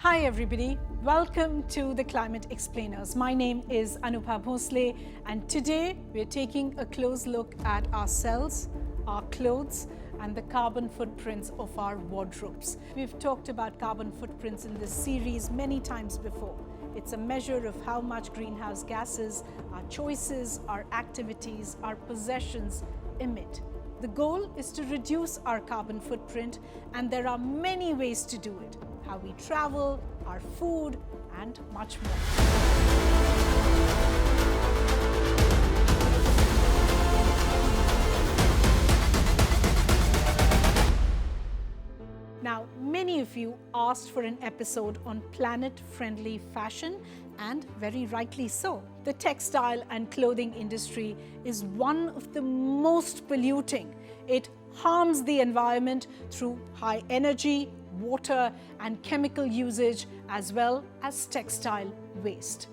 Hi everybody, welcome to the Climate Explainers. My name is Anubha Bhonsle and today we're taking a close look at ourselves, our clothes and the carbon footprints of our wardrobes. We've talked about carbon footprints in this series many times before. It's a measure of how much greenhouse gases our choices, our activities, our possessions emit. The goal is to reduce our carbon footprint, and there are many ways to do it. How we travel, our food, and much more. Now, many of you asked for an episode on planet-friendly fashion, and very rightly so. The textile and clothing industry is one of the most polluting. It harms the environment through high energy, water and chemical usage, as well as textile waste.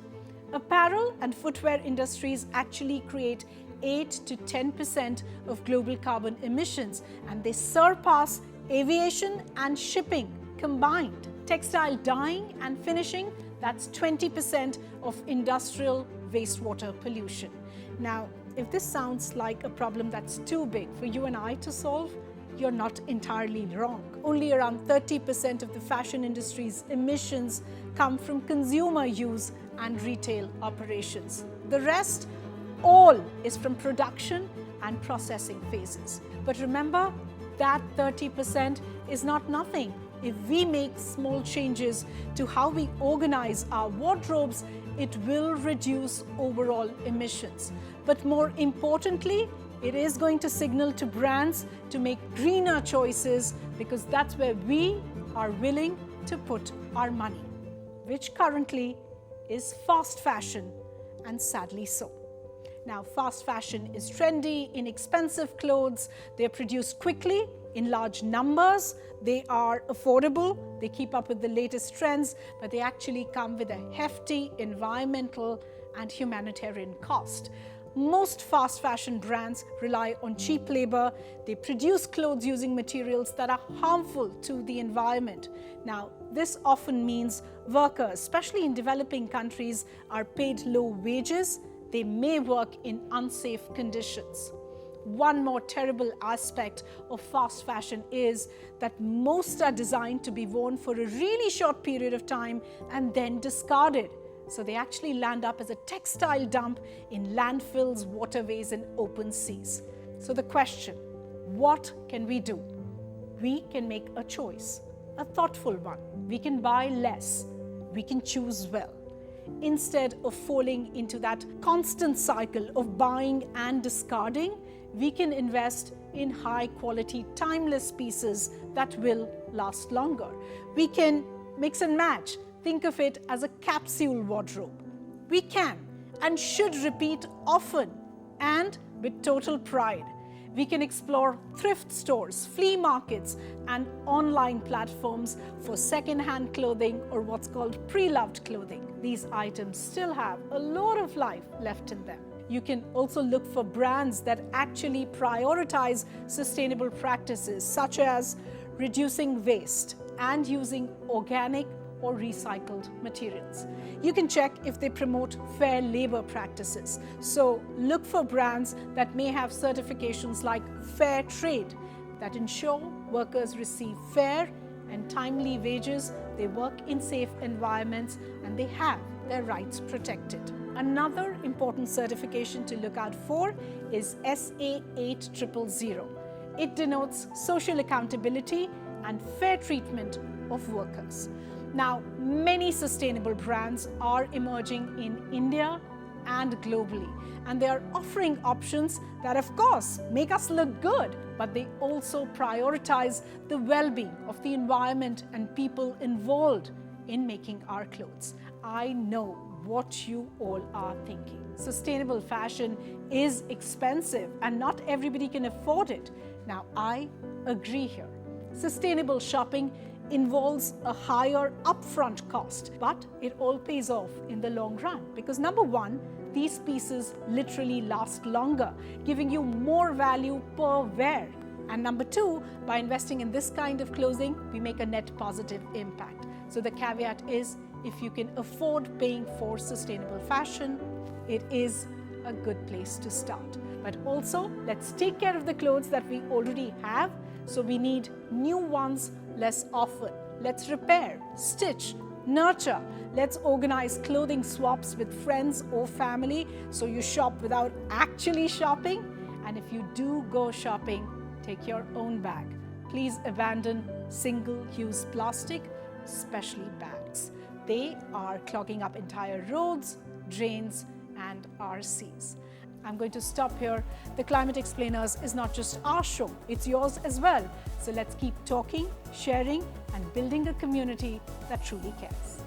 Apparel and footwear industries actually create 8 to 10% of global carbon emissions, and they surpass aviation and shipping combined. Textile dyeing and finishing, that's 20% of industrial wastewater pollution. Now, if this sounds like a problem that's too big for you and I to solve, you're not entirely wrong. Only around 30% of the fashion industry's emissions come from consumer use and retail operations. The rest, all is from production and processing phases. But remember, that 30% is not nothing. If we make small changes to how we organize our wardrobes, it will reduce overall emissions. But more importantly, it is going to signal to brands to make greener choices, because that's where we are willing to put our money, which currently is fast fashion, and sadly so. Now, fast fashion is trendy, inexpensive clothes. They're produced quickly in large numbers. They are affordable. They keep up with the latest trends, but they actually come with a hefty environmental and humanitarian cost. Most fast fashion brands rely on cheap labor. They produce clothes using materials that are harmful to the environment. Now, this often means workers, especially in developing countries, are paid low wages. They may work in unsafe conditions. One more terrible aspect of fast fashion is that most are designed to be worn for a really short period of time and then discarded. So they actually land up as a textile dump in landfills, waterways, and open seas. So the question, what can we do? We can make a choice, a thoughtful one. We can buy less. We can choose well. Instead of falling into that constant cycle of buying and discarding, we can invest in high-quality, timeless pieces that will last longer. We can mix and match. Think of it as a capsule wardrobe. We can and should repeat often and with total pride. We can explore thrift stores, flea markets, and online platforms for second-hand clothing, or what's called pre-loved clothing. These items still have a lot of life left in them. You can also look for brands that actually prioritize sustainable practices, such as reducing waste and using organic or recycled materials. You can check if they promote fair labor practices. So look for brands that may have certifications like Fair Trade that ensure workers receive fair and timely wages, they work in safe environments, and they have their rights protected. Another important certification to look out for is SA 8000. It denotes social accountability and fair treatment of workers. Now, many sustainable brands are emerging in India and globally, and they are offering options that, of course, make us look good, but they also prioritize the well-being of the environment and people involved in making our clothes. I know what you all are thinking. Sustainable fashion is expensive and not everybody can afford it. Now, I agree here. Sustainable shopping involves a higher upfront cost, but it all pays off in the long run, because number one, these pieces literally last longer, giving you more value per wear. And number two, by investing in this kind of clothing, we make a net positive impact. So the caveat is, if you can afford paying for sustainable fashion, it is a good place to start. But also, let's take care of the clothes that we already have, so we need new ones less often. Let's repair, stitch, nurture. Let's organize clothing swaps with friends or family so you shop without actually shopping. And if you do go shopping, take your own bag. Please abandon single-use plastic, especially bags. They are clogging up entire roads, drains, and our seas. I'm going to stop here. The Climate Explainers is not just our show, it's yours as well. So let's keep talking, sharing, and building a community that truly cares.